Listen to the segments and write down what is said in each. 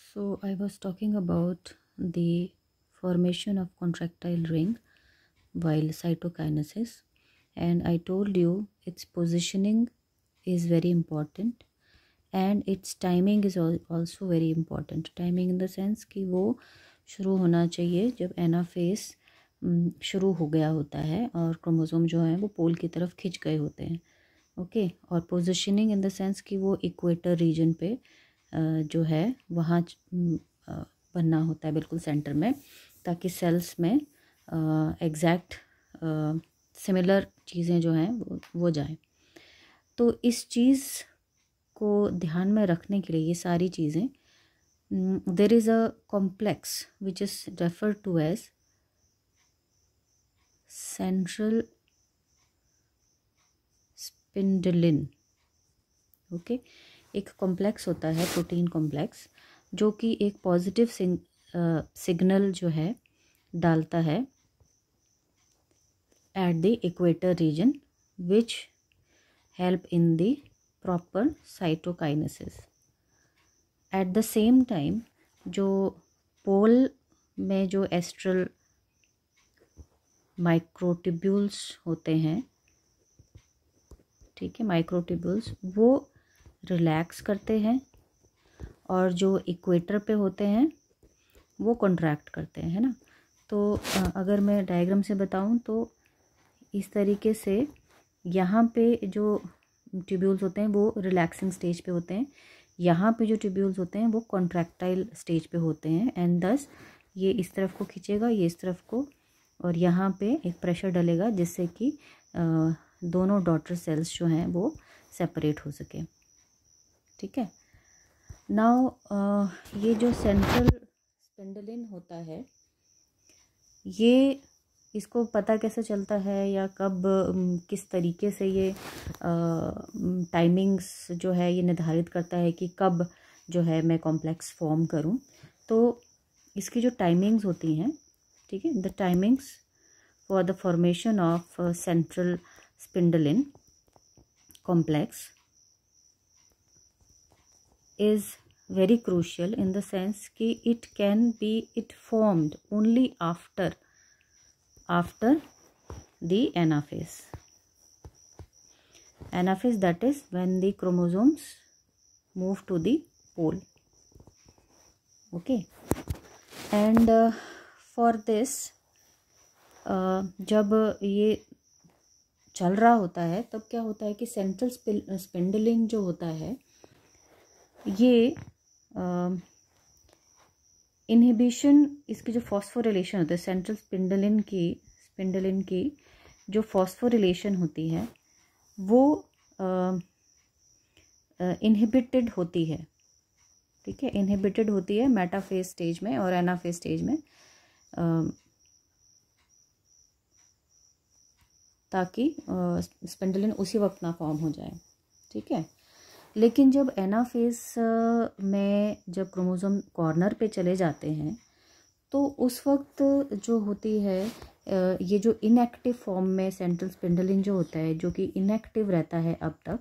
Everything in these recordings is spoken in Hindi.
So I was talking about the formation of contractile ring while cytokinesis, and I told you its positioning is very important and its timing is also very important. Timing in the sense कि वो शुरू होना चाहिए जब एनाफेज शुरू हो गया होता है और क्रोमोसोम जो है वो पोल की तरफ खिंच गए होते हैं. ओके. और पोजिशनिंग इन द सेंस कि वो इक्वेटर रीजन पे जो है वहाँ बनना होता है बिल्कुल सेंटर में, ताकि सेल्स में एग्जैक्ट सिमिलर चीज़ें जो हैं वो जाएं. तो इस चीज़ को ध्यान में रखने के लिए ये सारी चीज़ें, there is a complex which is refer to as central spindlin. Okay. एक कॉम्प्लेक्स होता है प्रोटीन कॉम्प्लेक्स जो कि एक पॉजिटिव सिग्नल जो है डालता है at the equator region which help in the proper cytokinesis. At the same time जो पोल में जो एस्ट्रल माइक्रोट्यूब्यूल्स होते हैं, ठीक है, माइक्रोट्यूब्यूल्स वो रिलैक्स करते हैं और जो इक्वेटर पे होते हैं वो कॉन्ट्रैक्ट करते हैं, है ना. तो अगर मैं डायग्राम से बताऊं तो इस तरीके से यहाँ पे जो ट्यूब्यूल्स होते हैं वो रिलैक्सिंग स्टेज पे होते हैं, यहाँ पे जो ट्यूब्यूल्स होते हैं वो कॉन्ट्रैक्टाइल स्टेज पे होते हैं. एंड दस ये इस तरफ को खींचेगा, ये इस तरफ को, और यहाँ पे एक प्रेशर डलेगा जिससे कि दोनों डॉटर सेल्स जो हैं वो सेपरेट हो सके. ठीक है. नाउ ये जो सेंट्रल स्पिंडलिन होता है, ये इसको पता कैसे चलता है या कब किस तरीके से ये टाइमिंग्स जो है ये निर्धारित करता है कि कब जो है मैं कॉम्प्लेक्स फॉर्म करूं. तो इसकी जो टाइमिंग्स होती हैं, ठीक है, the timings for the formation of central spindlin complex is very crucial in the sense कि it formed only after the anaphase. Anaphase, that is when the chromosomes move to the pole. Okay. And for this जब ये चल रहा होता है तब क्या होता है कि सेंट्रल स्पिंडलिन जो होता है ये इनहिबिशन, इसकी जो फॉस्फोरिलेशन होता है सेंट्रल स्पिंडलिन की जो फॉस्फोरिलेशन होती है वो इनहिबिटेड होती है. ठीक है, इनहिबिटेड होती है मेटाफेज स्टेज में और एनाफेज स्टेज में, ताकि स्पिंडलिन उसी वक्त ना फॉर्म हो जाए. ठीक है. लेकिन जब एनाफेज में जब क्रोमोसोम कॉर्नर पे चले जाते हैं तो उस वक्त जो होती है ये जो इनएक्टिव फॉर्म में सेंट्रल स्पिंडलिन जो होता है, जो कि इनएक्टिव रहता है अब तक,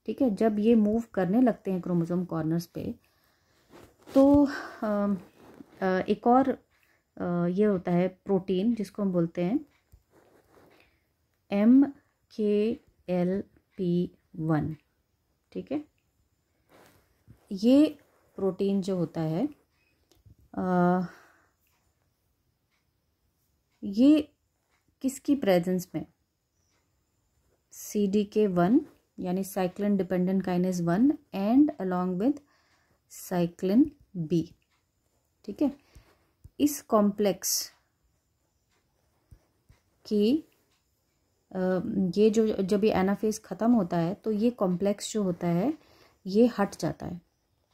ठीक है, जब ये मूव करने लगते हैं क्रोमोसोम कॉर्नर्स पे तो एक और ये होता है प्रोटीन जिसको हम बोलते हैं MKLP1. ठीक है. ये प्रोटीन जो होता है ये किसकी प्रेजेंस में, CDK1 यानी cyclin dependent kinase 1 and along with cyclin B. ठीक है. इस कॉम्प्लेक्स की ये जो जब ये एनाफेज ख़त्म होता है तो ये कॉम्प्लेक्स जो होता है ये हट जाता है.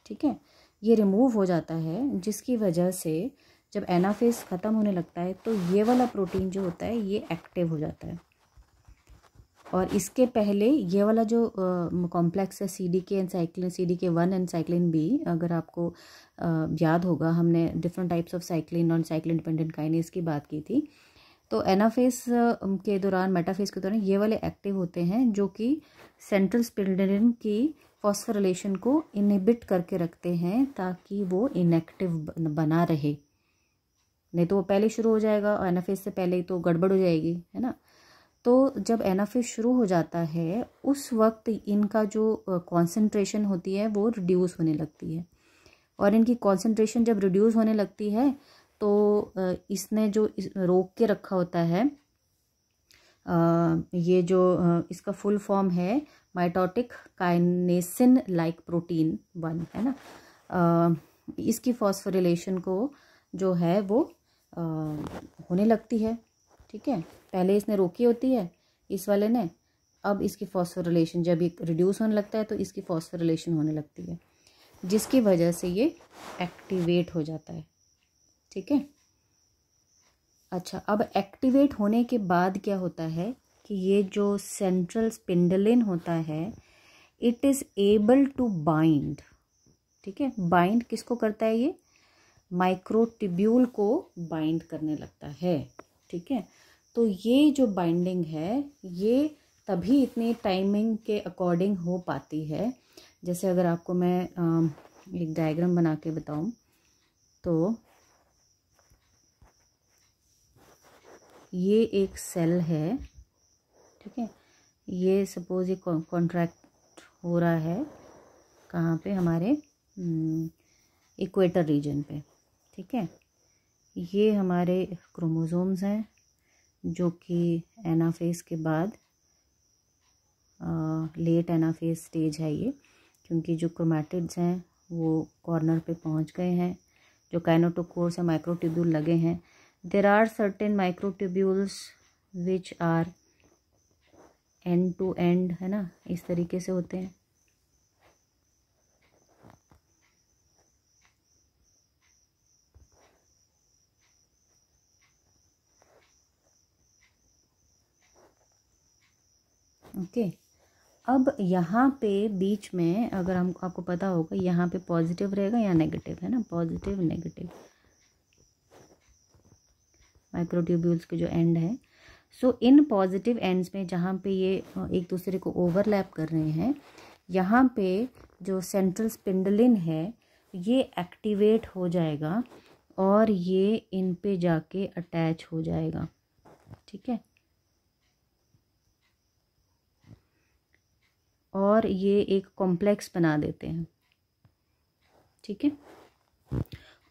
ठीक है, ये रिमूव हो जाता है, जिसकी वजह से जब एनाफेज ख़त्म होने लगता है तो ये वाला प्रोटीन जो होता है ये एक्टिव हो जाता है. और इसके पहले ये वाला जो कॉम्प्लेक्स है CDK1 एंड साइक्लिन B, अगर आपको याद होगा हमने डिफरेंट टाइप्स ऑफ साइक्लिन और साइक्लिन डिपेंडेंट काइनेज की बात की थी. तो एनाफेज के दौरान, मेटाफेज के दौरान ये वाले एक्टिव होते हैं जो कि सेंट्रल स्पिंडलिन की फॉस्फोरिलेशन को इनहिबिट करके रखते हैं ताकि वो इनएक्टिव बना रहे, नहीं तो वो पहले शुरू हो जाएगा और एनाफेज से पहले ही तो गड़बड़ हो जाएगी, है ना। तो जब एनाफेज शुरू हो जाता है उस वक्त इनका जो कॉन्सेंट्रेशन होती है वो रिड्यूस होने लगती है, और इनकी कॉन्सेंट्रेशन जब रिड्यूस होने लगती है तो इसने जो रोक के रखा होता है, ये जो इसका फुल फॉर्म है माइटोटिक काइनेसिन लाइक प्रोटीन 1, है ना। इसकी फॉस्फोरिलेशन को जो है वो होने लगती है, ठीक है। पहले इसने रोकी होती है इस वाले ने, अब इसकी फॉस्फोरिलेशन जब ये रिड्यूस होने लगता है तो इसकी फॉस्फोरिलेशन होने लगती है, जिसकी वजह से ये एक्टिवेट हो जाता है, ठीक है। अच्छा, अब एक्टिवेट होने के बाद क्या होता है कि ये जो सेंट्रल स्पिंडलिन होता है it is able to bind, ठीक है। बाइंड किसको करता है, ये माइक्रोट्यूब्यूल को बाइंड करने लगता है, ठीक है। तो ये जो बाइंडिंग है ये तभी इतनी टाइमिंग के अकॉर्डिंग हो पाती है। जैसे अगर आपको मैं एक डायग्राम बना के बताऊं तो ये एक सेल है, ठीक है। ये सपोज ये कॉन्ट्रैक्ट हो रहा है कहाँ पे, हमारे इक्वेटर रीजन पे, ठीक है। ये हमारे क्रोमोसोम्स हैं जो कि एनाफेज के बाद लेट एनाफेज स्टेज है ये, क्योंकि जो क्रोमैटिड्स हैं वो कॉर्नर पे पहुंच गए हैं, जो काइनेटोकोर से माइक्रोट्यूब्यूल लगे हैं। There are certain microtubules which are end to end, है ना, इस तरीके से होते हैं। ओके, अब यहाँ पे बीच में अगर हम आपको पता होगा यहाँ पे पॉजिटिव रहेगा या नेगेटिव, है ना, पॉजिटिव नेगेटिव माइक्रोट्यूब्यूल्स के जो एंड है। सो इन पॉजिटिव एंड्स में जहाँ पे ये एक दूसरे को ओवरलैप कर रहे हैं, यहाँ पे जो सेंट्रल स्पिंडलिन है ये एक्टिवेट हो जाएगा और ये इन पे जाके अटैच हो जाएगा, ठीक है। और ये एक कॉम्प्लेक्स बना देते हैं, ठीक है।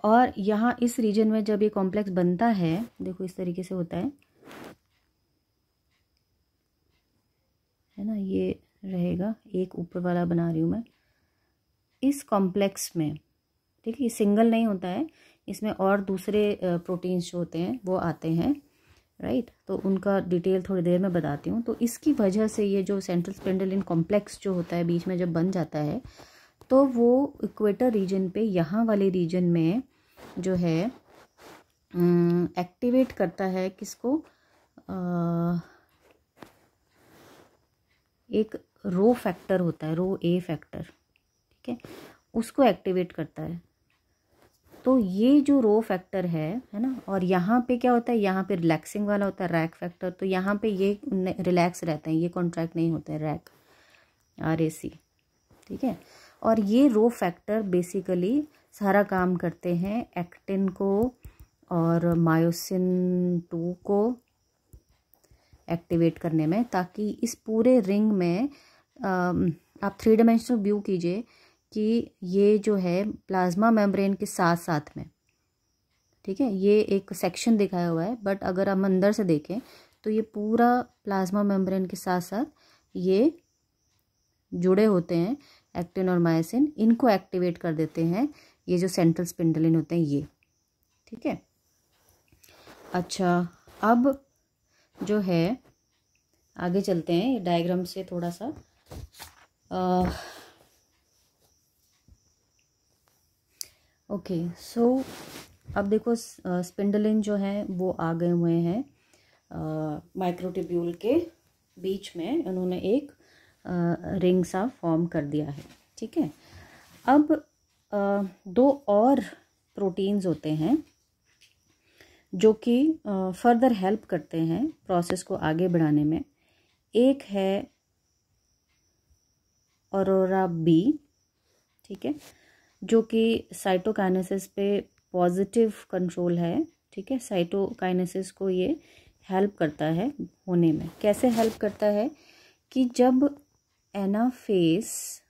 और यहाँ इस रीजन में जब ये कॉम्प्लेक्स बनता है, देखो इस तरीके से होता है ना, ये रहेगा, एक ऊपर वाला बना रही हूँ मैं इस कॉम्प्लेक्स में, ठीक है। ये सिंगल नहीं होता है, इसमें और दूसरे प्रोटीन्स जो होते हैं वो आते हैं, राइट। तो उनका डिटेल थोड़ी देर में बताती हूँ। तो इसकी वजह से ये जो सेंट्रल स्पिंडलिन कॉम्प्लेक्स जो होता है बीच में जब बन जाता है तो वो इक्वेटर रीजन पे यहाँ वाले रीजन में जो है एक्टिवेट करता है किसको, एक रो फैक्टर होता है, रो ए फैक्टर, ठीक है, उसको एक्टिवेट करता है। तो ये जो रो फैक्टर है ना, और यहाँ पे क्या होता है, यहाँ पे रिलैक्सिंग वाला होता है रैक फैक्टर, तो यहाँ पे ये रिलैक्स रहते हैं, ये कॉन्ट्रैक्ट नहीं होते हैं, रैक RAC, ठीक है। और ये रो फैक्टर बेसिकली सारा काम करते हैं एक्टिन को और मायोसिन 2 को एक्टिवेट करने में, ताकि इस पूरे रिंग में आप 3 डायमेंशनल व्यू कीजिए कि ये जो है प्लाज्मा मेम्ब्रेन के साथ साथ में, ठीक है, ये एक सेक्शन दिखाया हुआ है, बट अगर हम अंदर से देखें तो ये पूरा प्लाज्मा मेम्ब्रेन के साथ साथ ये जुड़े होते हैं, एक्टिन और मायोसिन इनको एक्टिवेट कर देते हैं ये जो सेंट्रल स्पिंडलिन होते हैं ये, ठीक है। अच्छा, अब जो है आगे चलते हैं डायग्राम से थोड़ा सा ओके। सो अब देखो स्पिंडलिन जो है वो आ गए हुए हैं माइक्रोट्यूब्यूल के बीच में, उन्होंने एक रिंग सा फॉर्म कर दिया है, ठीक है। अब 2 और प्रोटीन्स होते हैं जो कि फर्दर हेल्प करते हैं प्रोसेस को आगे बढ़ाने में। एक है अरोरा बी, ठीक है, जो कि साइटोकाइनेसिस पे पॉजिटिव कंट्रोल है, ठीक है। साइटोकाइनेसिस को ये हेल्प करता है होने में। कैसे हेल्प करता है कि जब एनाफेज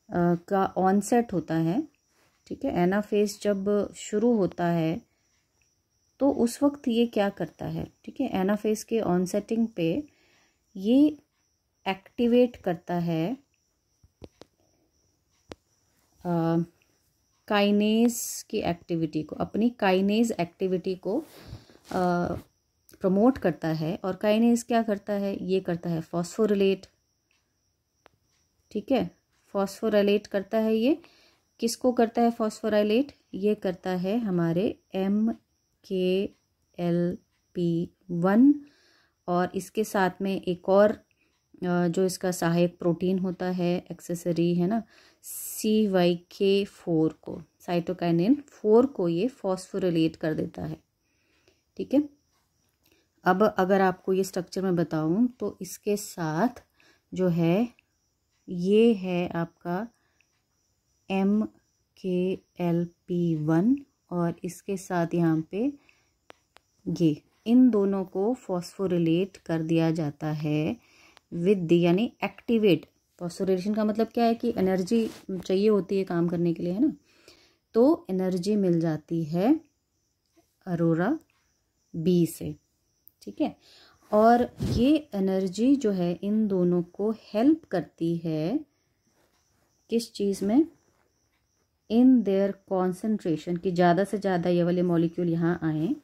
का ऑनसेट होता है, ठीक है, एनाफेज जब शुरू होता है तो उस वक्त ये क्या करता है, ठीक है, एनाफेज के ऑनसेटिंग पे ये एक्टिवेट करता है काइनेज की एक्टिविटी को, अपनी काइनेज एक्टिविटी को प्रमोट करता है। और काइनेज क्या करता है, ये करता है फॉस्फोरिलेट, ठीक है, फॉस्फोराइलेट करता है। ये किसको करता है फॉस्फोराइलेट, ये करता है हमारे MKLP1 और इसके साथ में एक और जो इसका सहायक प्रोटीन होता है, एक्सेसरी है ना, CYK4 को, साइटोकाइनिन 4 को ये फॉस्फोरिलेट कर देता है, ठीक है। अब अगर आपको ये स्ट्रक्चर मैं बताऊं तो इसके साथ जो है ये है आपका MKLP1 और इसके साथ यहाँ पे ये, इन दोनों को फॉस्फोरिलेट कर दिया जाता है विद द, यानी एक्टिवेट। फॉस्फोरिलेशन का मतलब क्या है कि एनर्जी चाहिए होती है काम करने के लिए, है ना, तो एनर्जी मिल जाती है अरोरा बी से, ठीक है। और ये एनर्जी जो है इन दोनों को हेल्प करती है किस चीज़ में, इन देयर कॉन्सेंट्रेशन, कि ज़्यादा से ज़्यादा ये वाले मॉलिक्यूल यहाँ आए,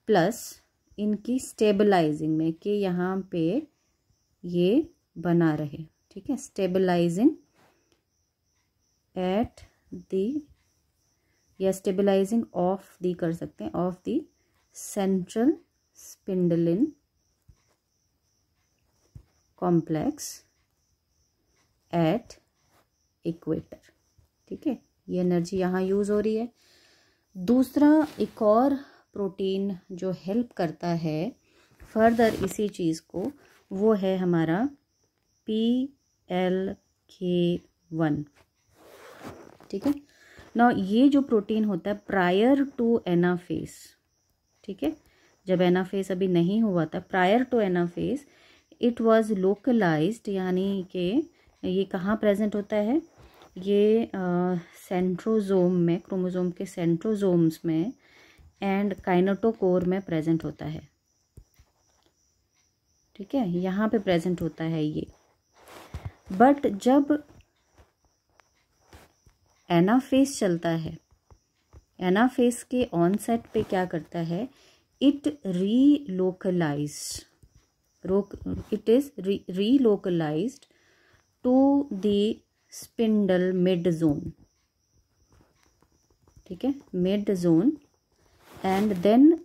प्लस इनकी स्टेबलाइजिंग में, कि यहाँ पे ये बना रहे, ठीक है, स्टेबलाइजिंग एट द, या स्टेबलाइजिंग ऑफ दी कर सकते हैं, of the central spindlin complex at equator, ठीक है। ये एनर्जी यहाँ यूज़ हो रही है। दूसरा एक और प्रोटीन जो हेल्प करता है फर्दर इसी चीज़ को, वो है हमारा PLK1, ठीक है ना। ये जो प्रोटीन होता है प्रायर टू एनाफेज, ठीक है, जब एनाफेज अभी नहीं हुआ था, prior to anaphase it was localised, यानी कि ये कहाँ प्रेजेंट होता है, ये सेंट्रोजोम में, क्रोमोजोम के सेंट्रोजोम्स में एंड काइनेटोकोर में प्रेजेंट होता है, ठीक है, यहाँ पे प्रेजेंट होता है ये। बट जब एनाफेज चलता है, एनाफेज के ऑनसेट पे क्या करता है, it is relocalised to the spindle mid zone, ठीक है, mid zone, and then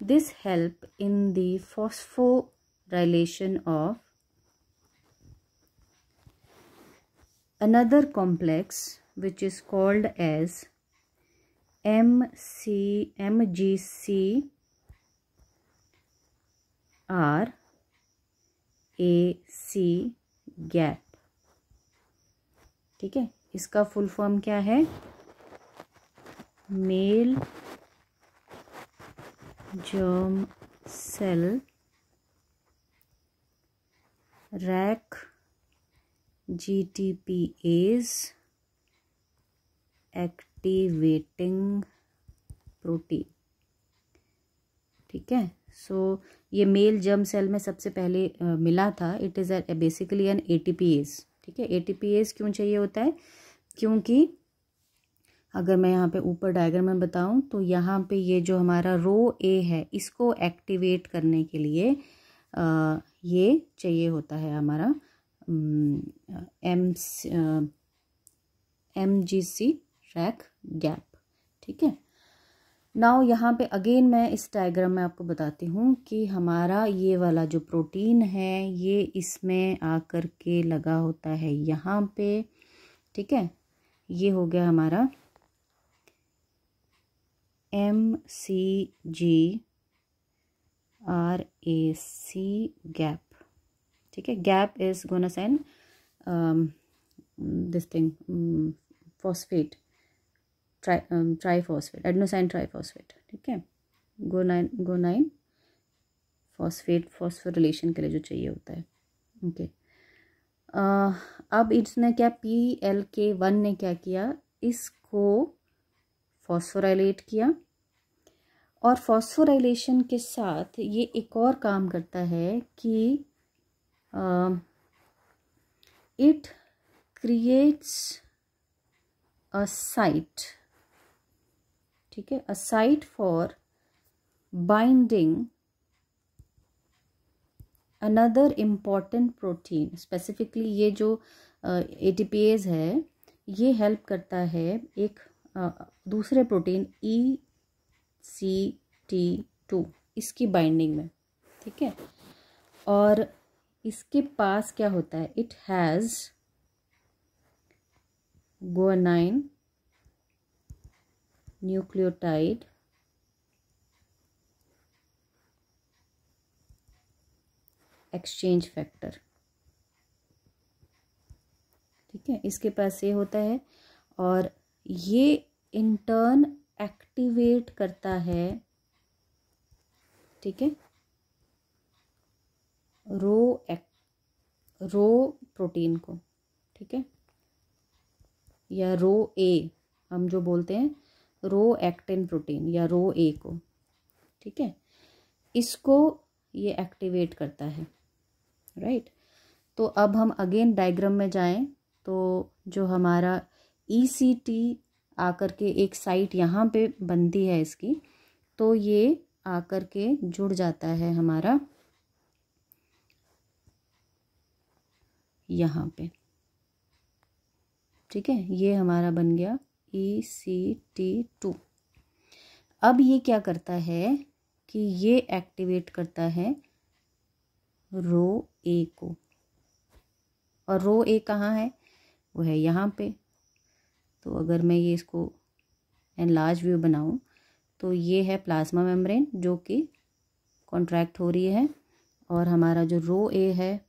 this help in the phosphorylation of another complex which is called as MGCRAC GAP, ठीक है। इसका फुल फॉर्म क्या है, male germ cell Rac GTPase activating protein, ठीक है। सो ये मेल जर्म सेल में सबसे पहले मिला था। It is basically an ATPase, ठीक है। ATPase क्यों चाहिए होता है, क्योंकि अगर मैं यहाँ पे ऊपर डायग्राम में बताऊँ तो यहाँ पे ये जो हमारा रो A है, इसको एक्टिवेट करने के लिए ये चाहिए होता है हमारा MGC रैक गैप, ठीक है। नाउ यहाँ पे अगेन मैं इस डायग्राम में आपको बताती हूँ कि हमारा ये वाला जो प्रोटीन है ये इसमें आकर के लगा होता है यहाँ पे, ठीक है। ये हो गया हमारा MCGRAC गैप, ठीक है। Gap is gonna sign this thing phosphate, triphosphate, adenosine triphosphate, ठीक है, गुआनाइन फॉस्फेट फॉस्फोरिलेशन के लिए जो चाहिए होता है। ओके, अब इसने क्या, PLK1 ने क्या किया, इसको फॉस्फोराइलेट किया, और फॉस्फोराइलेशन के साथ ये एक और काम करता है कि इट क्रिएट्स अ साइट, ठीक है, a site for binding another important protein. Specifically ये जो ATPase है, ये हेल्प करता है एक दूसरे प्रोटीन ECT2 इसकी बाइंडिंग में, ठीक है। और इसके पास क्या होता है, it has guanine nucleotide exchange factor, ठीक है, इसके पास ये होता है, और ये इन टर्न एक्टिवेट करता है, ठीक है, रो प्रोटीन को, ठीक है, या रो ए हम जो बोलते हैं, रो एक्टिन प्रोटीन या रो ए को, ठीक है, इसको ये एक्टिवेट करता है, राइट। तो अब हम अगेन डायग्राम में जाएं, तो जो हमारा ECT आकर के एक साइट यहाँ पे बनती है इसकी, तो ये आकर के जुड़ जाता है हमारा यहाँ पे, ठीक है, ये हमारा बन गया ECT2। अब ये क्या करता है कि ये एक्टिवेट करता है रो ए को, और रो ए कहाँ है, वो है यहाँ पे। तो अगर मैं ये इसको एनलार्ज व्यू बनाऊं, तो ये है प्लाज्मा मेम्ब्रेन जो कि कॉन्ट्रैक्ट हो रही है, और हमारा जो रो ए है,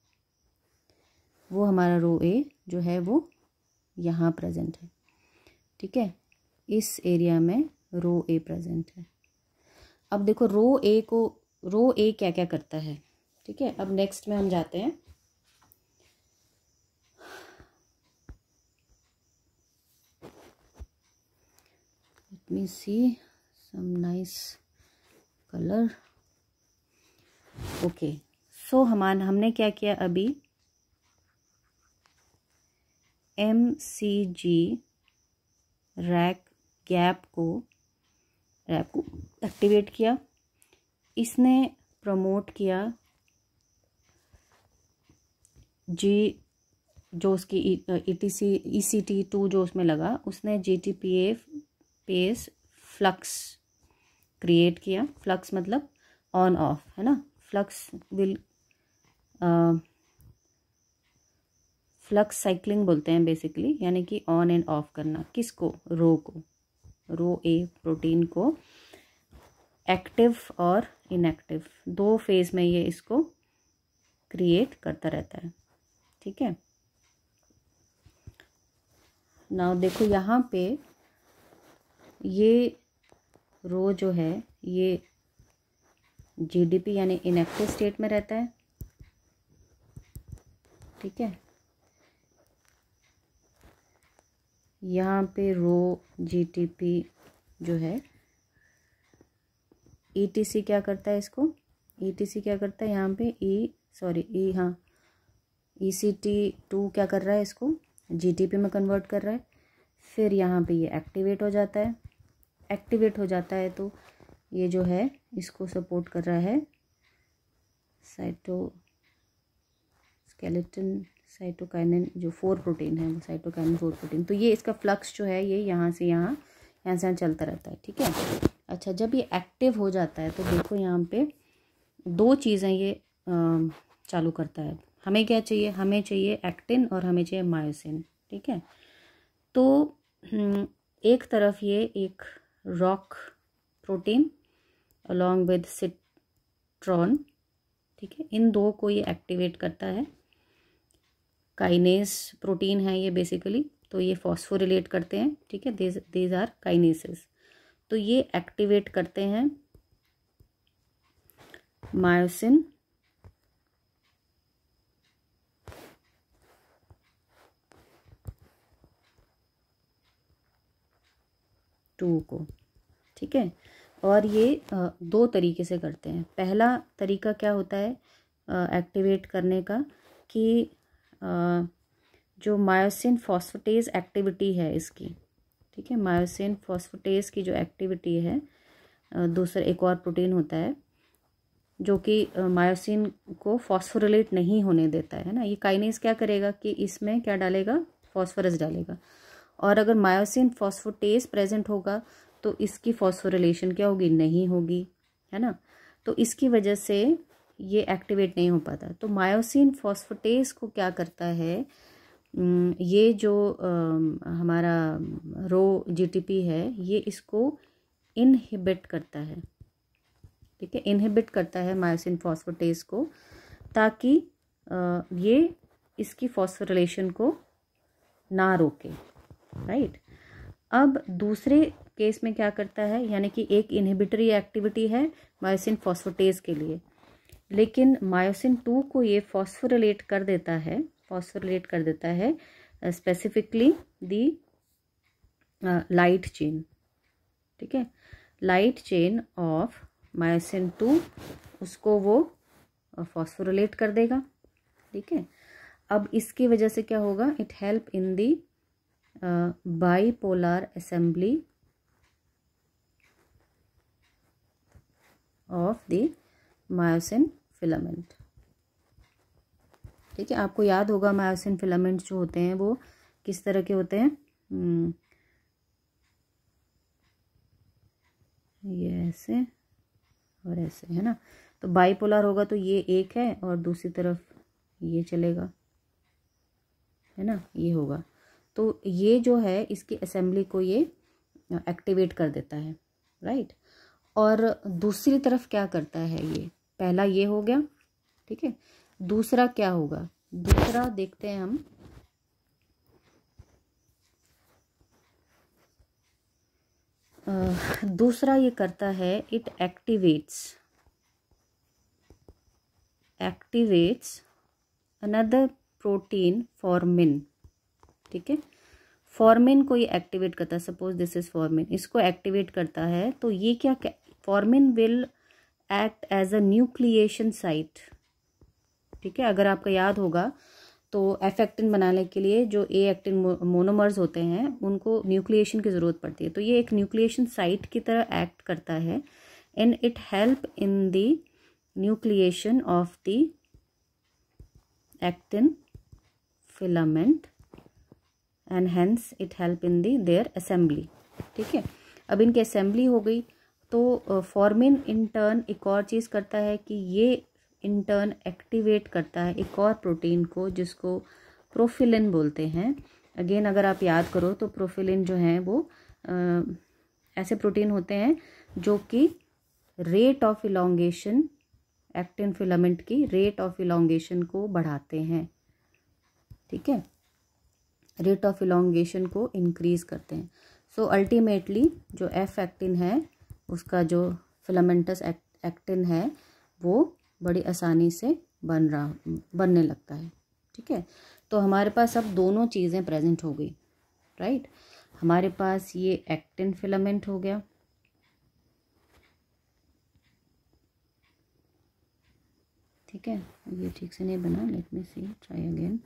वो हमारा रो ए जो है वो यहाँ प्रेजेंट है, ठीक है, इस एरिया में रो ए प्रेजेंट है। अब देखो रो ए क्या क्या करता है, ठीक है। अब नेक्स्ट में हम जाते हैं, लेट मी सी सम नाइस कलर। ओके, सो हमने क्या किया अभी, MCG रैक को एक्टिवेट किया, इसने प्रमोट किया जो उसकी ECT2 जो उसमें लगा, उसने GTPase फ्लक्स क्रिएट किया। फ्लक्स मतलब ऑन ऑफ, है ना, फ्लक्स फ्लक्स साइक्लिंग बोलते हैं बेसिकली, यानी कि ऑन एंड ऑफ करना। किसको, रो ए प्रोटीन को एक्टिव और इनएक्टिव दो फेज में ये इसको क्रिएट करता रहता है, ठीक है। नाउ देखो यहाँ पे ये रो जो है ये GDP यानी इनएक्टिव स्टेट में रहता है, ठीक है। यहाँ पे रो GTP जो है ETC क्या करता है, इसको ETC क्या करता है यहाँ पे ECT2 क्या कर रहा है, इसको GTP में कन्वर्ट कर रहा है। फिर यहाँ पे ये एक्टिवेट हो जाता है, तो ये जो है इसको सपोर्ट कर रहा है साइटोकाइनिन जो 4 प्रोटीन है, वो साइटोकाइनिन 4 प्रोटीन। तो ये इसका फ्लक्स जो है ये यहाँ से यहाँ चलता रहता है, ठीक है। अच्छा, जब ये एक्टिव हो जाता है तो देखो यहाँ पे दो चीज़ें ये चालू करता है। हमें क्या चाहिए, हमें चाहिए एक्टिन और हमें चाहिए मायोसिन, ठीक है। तो एक तरफ ये एक rock protein along with citron, ठीक है, इन दो को ये एक्टिवेट करता है। काइनेस प्रोटीन है ये बेसिकली, तो ये फॉस्फोरिलेट करते हैं, ठीक है, दीज आर काइनेसेस। तो ये एक्टिवेट करते हैं मायोसिन टू को, ठीक है। और ये दो तरीके से करते हैं। पहला तरीका क्या होता है एक्टिवेट करने का कि जो मायोसिन फॉस्फेटेज एक्टिविटी है इसकी, ठीक है, मायोसिन फॉस्फेटेज की जो एक्टिविटी है, दूसरा एक और प्रोटीन होता है जो कि मायोसिन को फॉस्फोरिलेट नहीं होने देता है ना। ये काइनेज क्या करेगा कि इसमें क्या डालेगा, फॉस्फोरस डालेगा, और अगर मायोसिन फॉस्फेटेज प्रेजेंट होगा तो इसकी फॉस्फोरिलेशन क्या होगी, नहीं होगी, है ना। तो इसकी वजह से ये एक्टिवेट नहीं हो पाता। तो मायोसिन फॉस्फेटेज को क्या करता है, ये जो हमारा रो जीटीपी है ये इसको इनहिबिट करता है, ठीक है, इनहिबिट करता है मायोसिन फॉस्फेटेज को, ताकि ये इसकी फॉस्फोरिलेशन को ना रोके, राइट। अब दूसरे केस में क्या करता है, यानी कि एक इनहिबिटरी एक्टिविटी है मायोसिन फॉस्फेटेज के लिए, लेकिन मायोसिन 2 को ये फॉस्फोरिलेट कर देता है, स्पेसिफिकली दी लाइट चेन, ठीक है, लाइट चेन ऑफ मायोसिन 2 उसको वो फॉस्फोरिलेट कर देगा, ठीक है। अब इसकी वजह से क्या होगा, it help in the bipolar assembly of the myosin filament, ठीक है। आपको याद होगा मायोसिन फिलामेंट्स जो होते हैं वो किस तरह के होते हैं, ये ऐसे और ऐसे, है ना। तो बाइपोलर होगा तो ये एक है और दूसरी तरफ ये चलेगा, है ना, ये होगा। तो ये जो है इसकी असेंबली को ये एक्टिवेट कर देता है, राइट। और दूसरी तरफ क्या करता है ये, पहला ये हो गया, ठीक है। दूसरा क्या होगा, दूसरा देखते हैं हम, दूसरा ये करता है, इट एक्टिवेट्स अनदर प्रोटीन फॉर्मिन, ठीक है। फॉर्मिन को ये एक्टिवेट करता है, सपोज दिस इज फॉर्मिन, इसको एक्टिवेट करता है। तो ये क्या, formin will act as a nucleation site, ठीक है। अगर आपका याद होगा तो एफ एक्टिन बनाने के लिए जो ए एक्टिन मोनोमर्स होते हैं उनको न्यूक्लिएशन की ज़रूरत पड़ती है, तो ये एक न्यूक्लिएशन साइट की तरह एक्ट करता है, and it help in the nucleation of the actin filament and hence it help in the their assembly, ठीक है। अब इनकी असेंबली हो गई, तो फॉर्मिन इन टर्न एक और चीज़ करता है कि ये इन टर्न एक्टिवेट करता है एक और प्रोटीन को जिसको प्रोफिलिन बोलते हैं। अगेन अगर आप याद करो तो प्रोफिलिन जो है वो ऐसे प्रोटीन होते हैं जो कि rate of elongation, actin filament की रेट ऑफ इलॉन्गेशन को बढ़ाते हैं, ठीक है, रेट ऑफ इलॉन्गेशन को इंक्रीज करते हैं। सो अल्टीमेटली जो एफ एक्टिन है उसका जो फिलामेंटस एक्टिन है वो बड़ी आसानी से बनने लगता है, ठीक है। तो हमारे पास अब दोनों चीज़ें प्रेजेंट हो गई, राइट। हमारे पास ये एक्टिन फिलामेंट हो गया, ठीक है, ये ठीक से नहीं बना, लेट मी सी, ट्राई अगेन।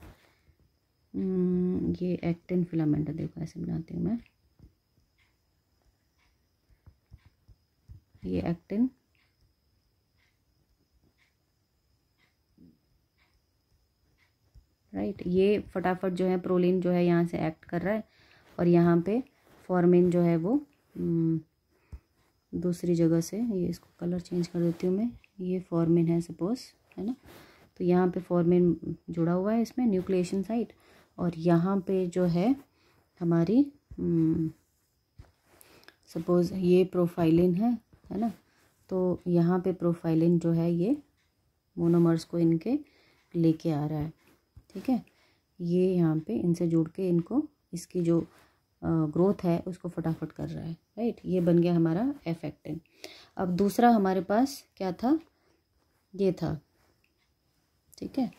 ये एक्टिन फिलामेंट है, देखो ऐसे बनाती हूँ मैं, ये एक्टिन, राइट। ये फटाफट जो है प्रोलिन जो है यहाँ से एक्ट कर रहा है, और यहाँ पे फॉर्मिन जो है वो दूसरी जगह से, ये इसको कलर चेंज कर देती हूँ मैं, ये फॉर्मिन है सपोज, है ना। तो यहाँ पे फॉर्मिन जुड़ा हुआ है इसमें न्यूक्लिएशन साइट, और यहाँ पे जो है हमारी सपोज ये प्रोफाइलिन है ना। तो यहाँ पे प्रोफाइलिन जो है ये मोनोमर्स को इनके लेके आ रहा है, ठीक है। ये यहाँ पे इनसे जुड़ के इनको इसकी जो ग्रोथ है उसको फटाफट कर रहा है, राइट। ये बन गया हमारा एफ एक्टिन। अब दूसरा हमारे पास क्या था, ये था, ठीक है।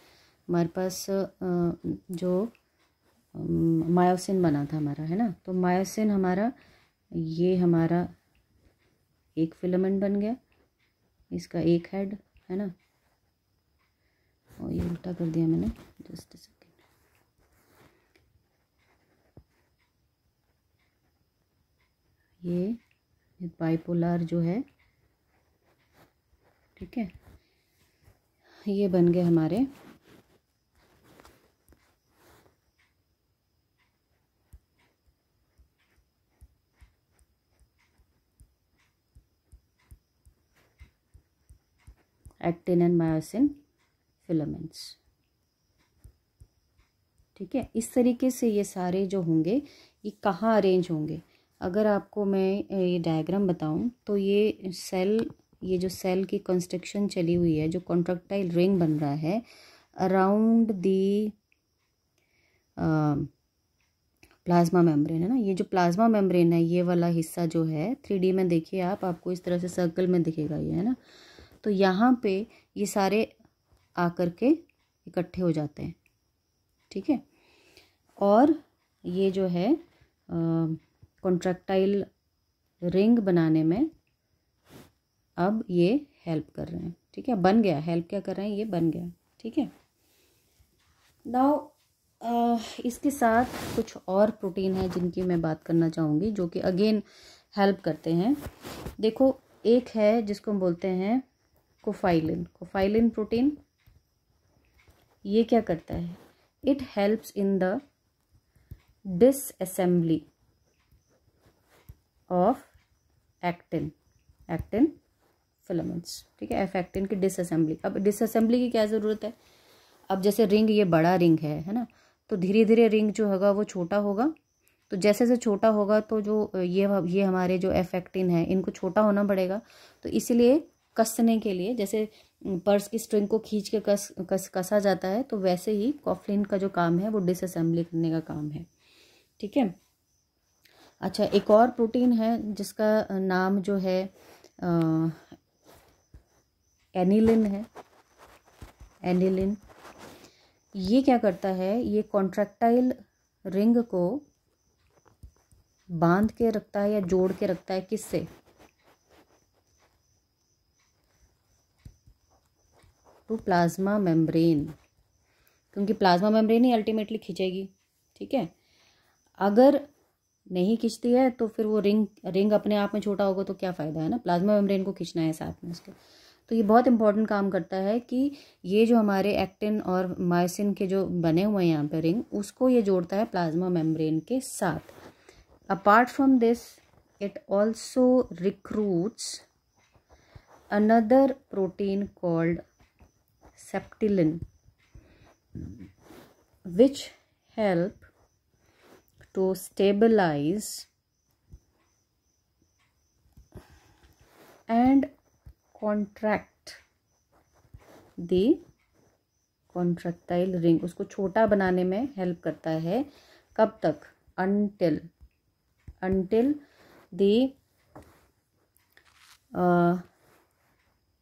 हमारे पास जो मायोसिन बना था हमारा, है ना। तो मायोसिन हमारा, ये हमारा एक फिलामेंट बन गया, इसका एक हेड, है ना। और ये उल्टा कर दिया मैंने, जस्ट सेकेंड। ये बाइपोलर जो है, ठीक है, ये बन गए हमारे एक्टिन एंड मायोसिन फिलामेंट्स, ठीक है। इस तरीके से ये सारे जो होंगे ये कहाँ अरेंज होंगे। अगर आपको मैं ये डायग्राम बताऊं तो ये सेल, ये जो सेल की कंस्ट्रक्शन चली हुई है, जो कॉन्ट्रैक्टाइल रिंग बन रहा है अराउंड दी प्लाज्मा मेम्ब्रेन, है ना। ये जो प्लाज्मा मेम्ब्रेन है, ये वाला हिस्सा जो है 3D में देखिए आप, आपको इस तरह से सर्कल में दिखेगा ये, है ना। तो यहाँ पे ये सारे आकर के इकट्ठे हो जाते हैं, ठीक है। और ये जो है कॉन्ट्रैक्टाइल रिंग बनाने में अब ये हेल्प कर रहे हैं, ठीक है। बन गया, हेल्प क्या कर रहे हैं, ये बन गया, ठीक है। नाउ इसके साथ कुछ और प्रोटीन है जिनकी मैं बात करना चाहूँगी, जो कि अगेन हेल्प करते हैं। देखो, एक है जिसको हम बोलते हैं कोफाइलिन। कोफाइलिन प्रोटीन ये क्या करता है, it helps in the disassembly of actin filaments, ठीक है। एफ एक्टिन की डिसअसेंबली। अब डिसअसेंबली की क्या ज़रूरत है, अब जैसे रिंग, ये बड़ा रिंग है ना, तो धीरे धीरे रिंग जो होगा वो छोटा होगा। तो जैसे जैसे छोटा होगा तो जो ये हमारे जो एफ एक्टिन है, इनको छोटा होना पड़ेगा। तो इसीलिए कसने के लिए, जैसे पर्स की स्ट्रिंग को खींच के कसा जाता है, तो वैसे ही कॉफलिन का जो काम है वो डिसअसेंबली करने का काम है, ठीक है। अच्छा, एक और प्रोटीन है जिसका नाम जो है एनिलिन है। एनिलिन ये क्या करता है, ये कॉन्ट्रैक्टाइल रिंग को बांध के रखता है या जोड़ के रखता है, किससे, टू प्लाज्मा मेम्ब्रेन, क्योंकि प्लाज्मा मेम्ब्रेन ही अल्टीमेटली खींचेगी, ठीक है। अगर नहीं खींचती है तो फिर वो रिंग अपने आप में छोटा होगा तो क्या फ़ायदा, है ना। प्लाज्मा मेम्ब्रेन को खींचना है साथ में उसके। तो ये बहुत इंपॉर्टेंट काम करता है कि ये जो हमारे एक्टिन और मायोसिन के जो बने हुए हैं यहाँ पे रिंग, उसको ये जोड़ता है प्लाज्मा मेम्ब्रेन के साथ। Apart from this, it also recruits another protein called septilin, which help to stabilize and contract the contractile ring। उसको छोटा बनाने में हेल्प करता है, कब तक, until the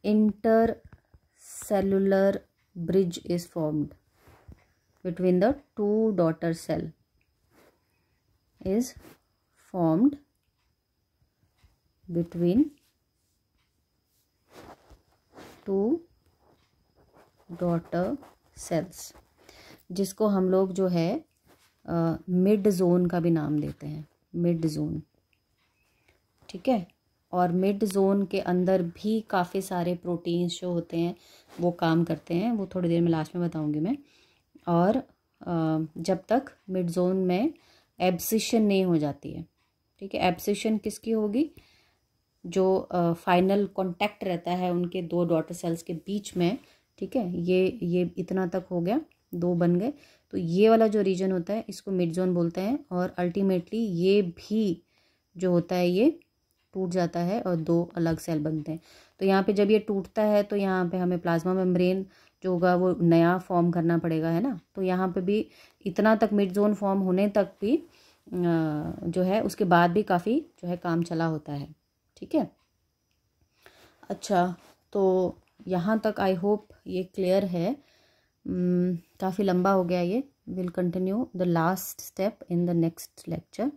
intercellular bridge is formed between the two daughter cell is formed between two daughter cells, जिसको हम लोग जो है मिड जोन का भी नाम देते हैं, मिड जोन, ठीक है। और मिड जोन के अंदर भी काफ़ी सारे प्रोटीन्स जो होते हैं वो काम करते हैं, वो थोड़ी देर में लास्ट में बताऊंगी मैं। और जब तक मिड जोन में एब्सिशन नहीं हो जाती है, ठीक है। एब्सिशन किसकी होगी, जो फाइनल कांटेक्ट रहता है उनके दो डॉटर सेल्स के बीच में, ठीक है। ये इतना तक हो गया, दो बन गए, तो ये वाला जो रीजन होता है इसको मिड जोन बोलते हैं। और अल्टीमेटली ये भी जो होता है ये टूट जाता है और दो अलग सेल बनते हैं। तो यहाँ पे जब ये टूटता है तो यहाँ पे हमें प्लाज्मा मेम्ब्रेन जो होगा वो नया फॉर्म करना पड़ेगा, है ना। तो यहाँ पे भी इतना तक मिड जोन फॉर्म होने तक भी जो है उसके बाद भी काफ़ी जो है काम चला होता है, ठीक है। अच्छा, तो यहाँ तक आई होप ये क्लियर है। काफ़ी लंबा हो गया ये। Will continue the last step in the next lecture.